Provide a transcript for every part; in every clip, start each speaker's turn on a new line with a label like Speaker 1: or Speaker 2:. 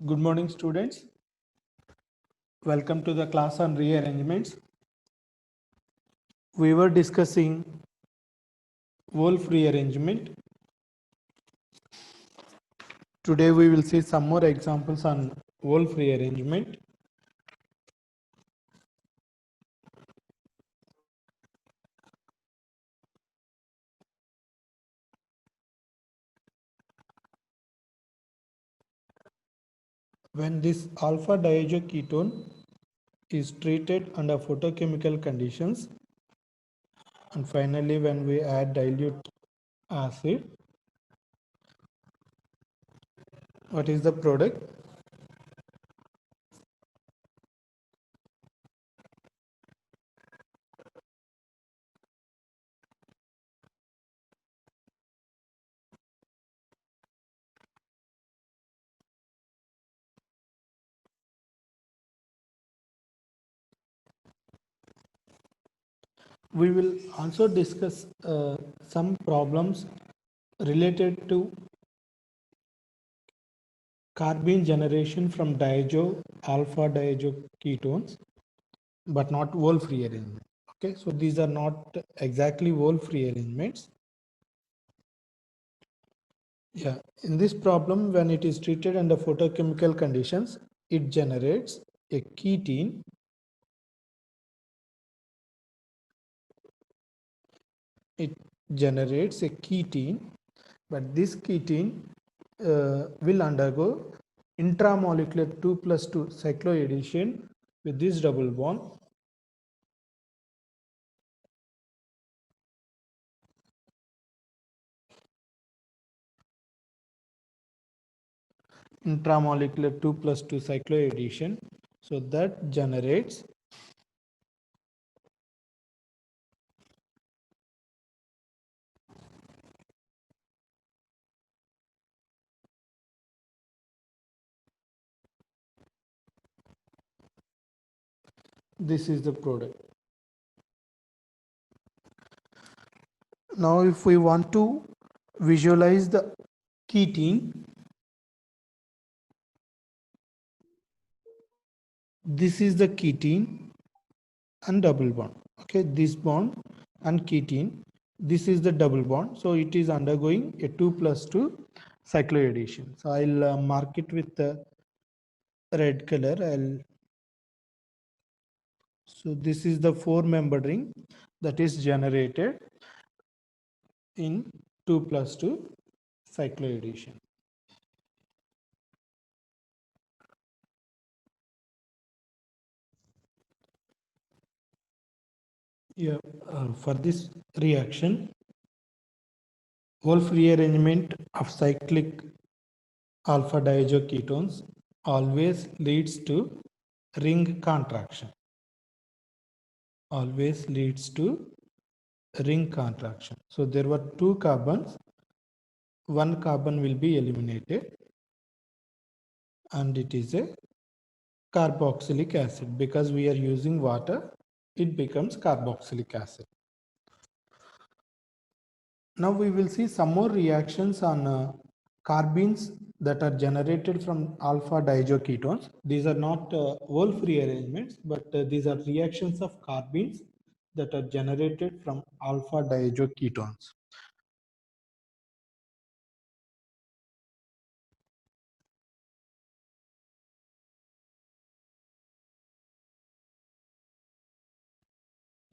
Speaker 1: Good morning, students. Welcome to the class on rearrangements. We were discussing Wolf rearrangement. Today we will see some more examples on Wolf rearrangement. When this alpha diazoketone is treated under photochemical conditions, and finally when we add dilute acid, what is the product? We will also discuss some problems related to carbene generation from diazo alpha diazoketones, but not Wolf rearrangement. Okay, so these are not exactly Wolf rearrangements. Yeah, in this problem, when it is treated under photochemical conditions, it generates a ketene. It generates a ketene, but this ketene will undergo intramolecular 2+2 cycloaddition with this double bond. Intramolecular 2+2 cycloaddition. So that generates this is the product. Now if we want to visualize the ketene, this is the ketene and double bond. Okay, this bond and ketene, this is the double bond. So it is undergoing a 2+2 cycloaddition. So I'll mark it with the red color. So this is the 4-membered ring that is generated in 2+2 cycloaddition. Yeah, for this reaction, Wolf rearrangement of cyclic alpha diazoketones always leads to ring contraction. Always leads to ring contraction. So there were 2 carbons, 1 carbon will be eliminated, and it is a carboxylic acid. Because we are using water, it becomes carboxylic acid. Now we will see some more reactions on carbenes that are generated from alpha diazoketones. These are not Wolf rearrangements, but these are reactions of carbenes that are generated from alpha diazoketones.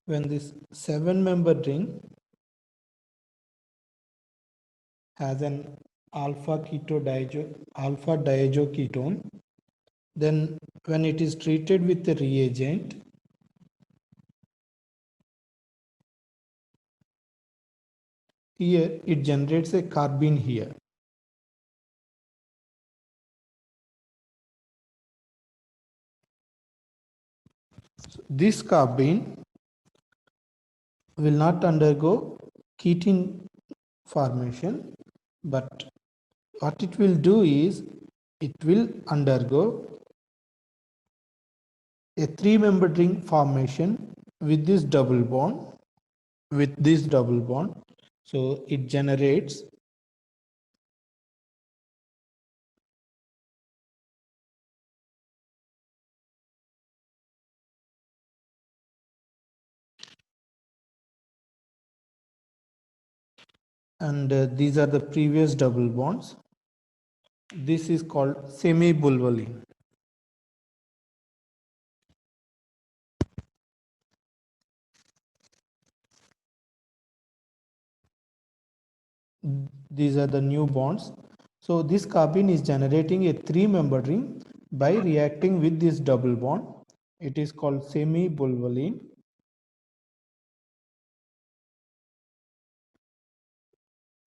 Speaker 1: When this 7-membered ring has an alpha diazoketone, then when it is treated with the reagent, here it generates a carbene here. So this carbene will not undergo ketene formation, but what it will do is it will undergo a 3-membered ring formation with this double bond. So it generates and these are the previous double bonds. This is called semi-bulvaline. These are the new bonds. So this carbene is generating a 3-membered ring by reacting with this double bond. It is called semi-bulvaline.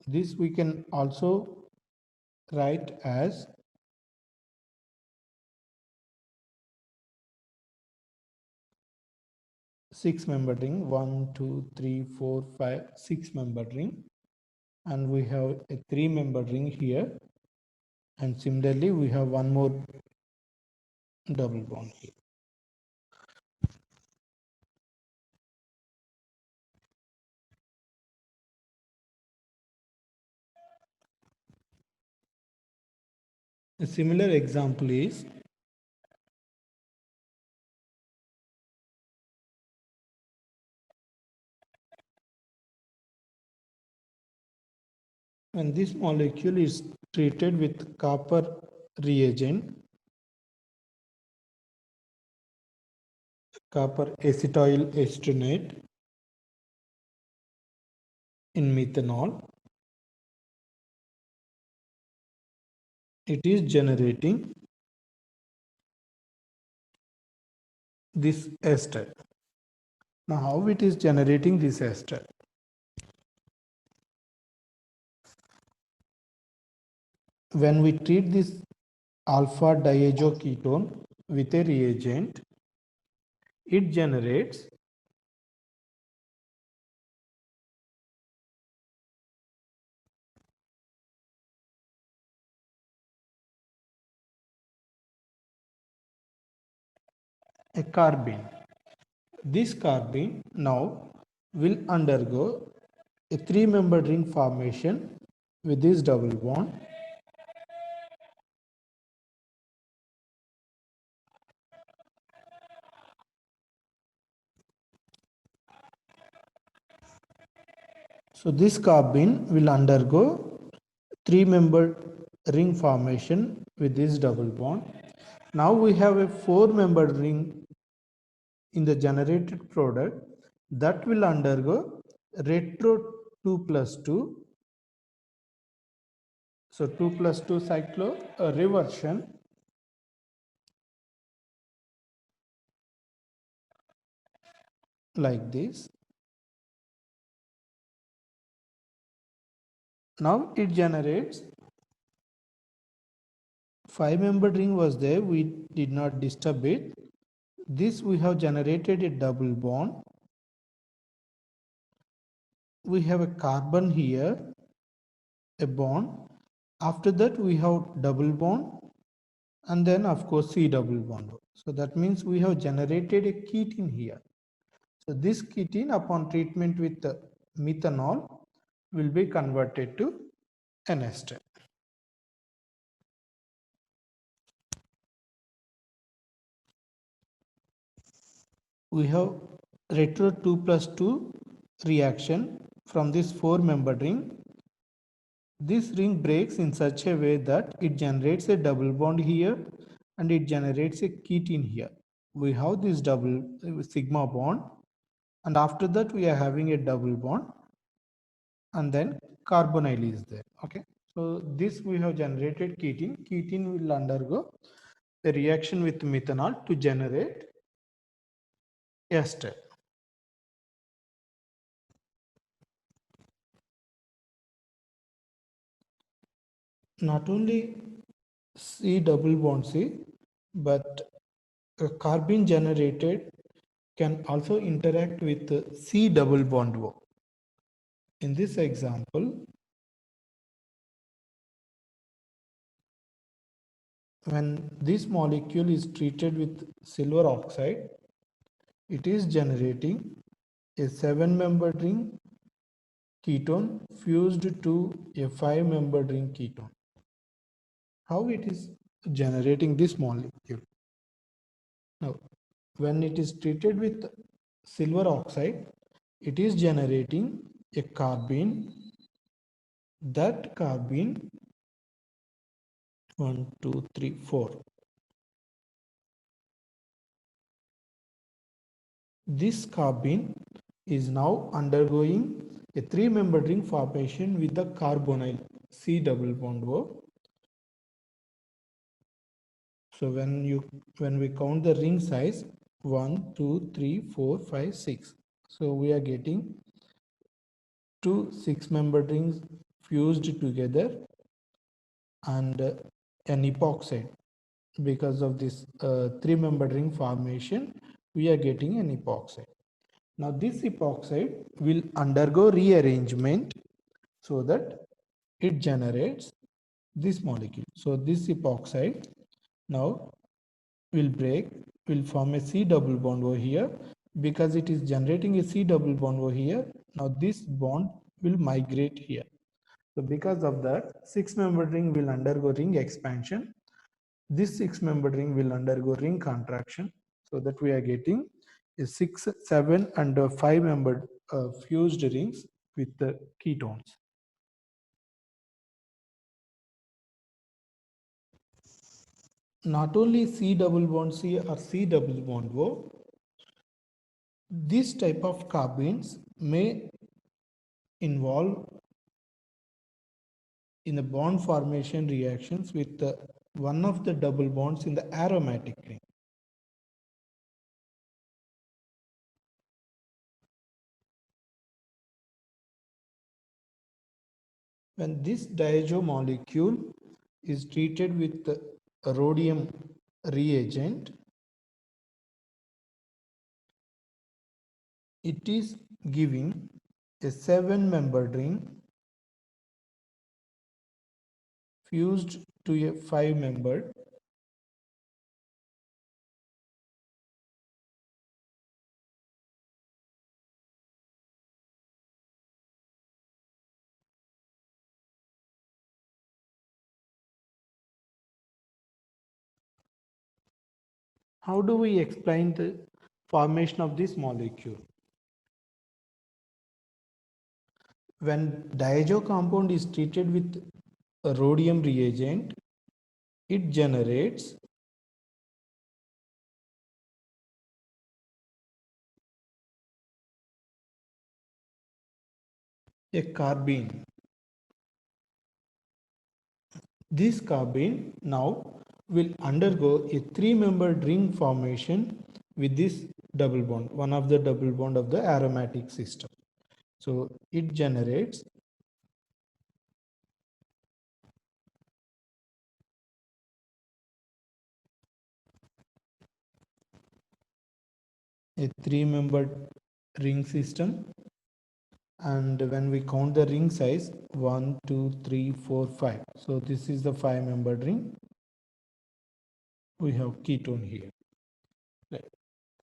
Speaker 1: This we can also write as six-membered ring. 1, 2, 3, 4, 5, 6-membered ring, and we have a 3-membered ring here, and similarly we have one more double bond here. A similar example is when this molecule is treated with copper reagent, copper acetyl acetonate in methanol, it is generating this ester. Now how it is generating this ester? When we treat this alpha diazoketone with a reagent, it generates a carbene. This carbene now will undergo a 3-membered ring formation with this double bond. So this carbene will undergo 3-membered ring formation with this double bond. Now we have a 4-membered ring in the generated product that will undergo retro 2 plus 2. So 2 plus 2 cyclo reversion like this. Now it generates 5-membered ring was there, we did not disturb it. This we have generated a double bond. We have a carbon here, a bond. After that we have double bond, and then of course C double bond. So that means we have generated a ketene here. So this ketene upon treatment with methanol will be converted to an ester. We have retro 2 plus 2 reaction from this 4-membered ring. This ring breaks in such a way that it generates a double bond here and it generates a ketene here. We have this double sigma bond, and after that we are having a double bond, and then carbonyl is there. Okay, so this we have generated ketene. Ketene will undergo a reaction with methanol to generate ester. Not only C double bond C, but a carbene generated can also interact with C double bond O. In this example, when this molecule is treated with silver oxide, it is generating a 7-membered ring ketone fused to a 5-membered ring ketone. How it is generating this molecule? Now, when it is treated with silver oxide, it is generating a carbene that carbene 1, 2, 3, 4. This carbene is now undergoing a three-membered ring formation with the carbonyl C double bond O. So when we count the ring size 1, 2, 3, 4, 5, 6. So we are getting two six-membered rings fused together and an epoxide. Because of this three-membered ring formation, we are getting an epoxide. Now this epoxide will undergo rearrangement so that it generates this molecule. So this epoxide now will break, will form a C double bond over here. Because it is generating a C double bond over here, now this bond will migrate here. So because of that, six-membered ring will undergo ring expansion. This six-membered ring will undergo ring contraction, so that we are getting a 6, 7 and 5-membered fused rings with the ketones. Not only C double bond C or C double bond O, this type of carbenes may involve in the bond formation reactions with one of the double bonds in the aromatic ring. When this diazo molecule is treated with the rhodium reagent, it is giving a 7-membered ring fused to a 5-membered. How do we explain the formation of this molecule? When diazo compound is treated with a rhodium reagent, it generates a carbene. This carbene now will undergo a 3-membered ring formation with this double bond, one of the double bond of the aromatic system. So it generates a 3-membered ring system, and when we count the ring size 1, 2, 3, 4, 5. So this is the 5-membered ring. We have ketone here. Right.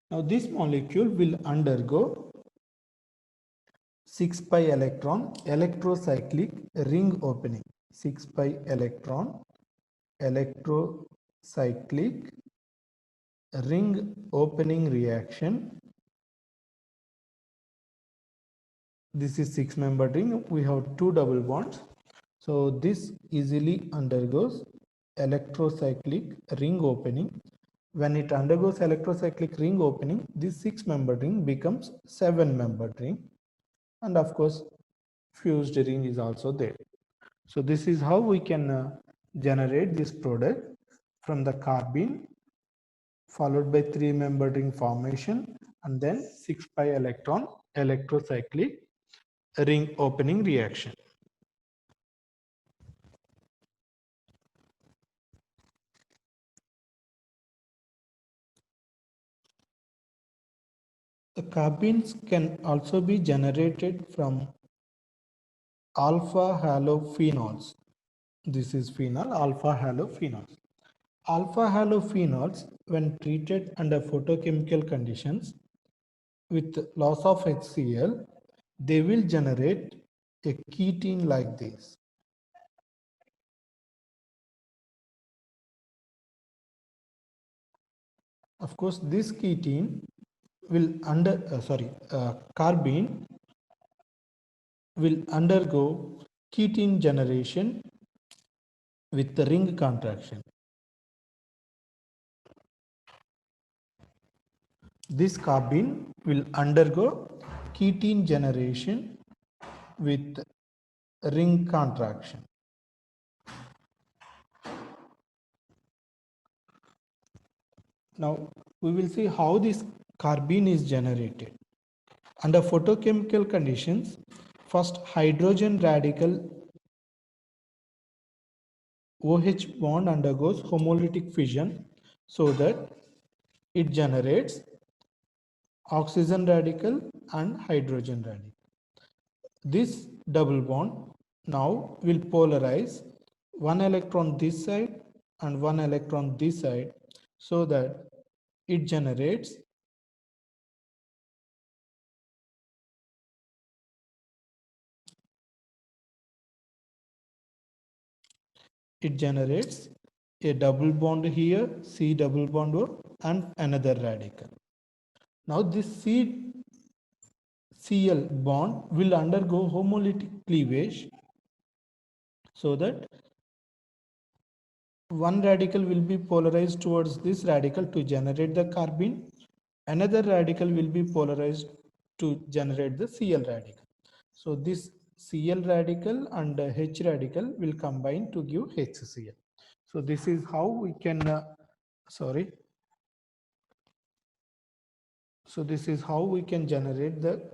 Speaker 1: Now this molecule will undergo 6 pi electron electrocyclic ring opening. 6 pi electron electrocyclic ring opening reaction. This is 6-membered ring. We have two double bonds. So this easily undergoes electrocyclic ring opening. When it undergoes electrocyclic ring opening, this 6-membered ring becomes 7-membered ring. And of course, fused ring is also there. So this is how we can generate this product from the carbene, followed by 3-membered ring formation, and then 6 pi electron electrocyclic ring opening reaction. The carbenes can also be generated from alpha halophenols. This is phenol, alpha halophenols. Alpha halophenols, when treated under photochemical conditions with loss of HCl, they will generate a ketene like this. Of course, this ketene will carbene will undergo ketene generation with the ring contraction. This carbene will undergo ketene generation with ring contraction. Now we will see how this carbene is generated. Under photochemical conditions, first hydrogen radical OH bond undergoes homolytic fission so that it generates oxygen radical and hydrogen radical. This double bond now will polarize one electron this side and one electron this side so that it generates a double bond here, C double bond O, and another radical. Now this CCl bond will undergo homolytic cleavage so that one radical will be polarized towards this radical to generate the carbene. Another radical will be polarized to generate the Cl radical. So this Cl radical and H radical will combine to give HCl. So this is how we can, So this is how we can generate the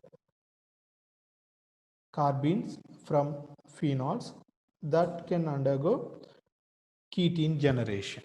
Speaker 1: carbenes from phenols that can undergo ketene generation.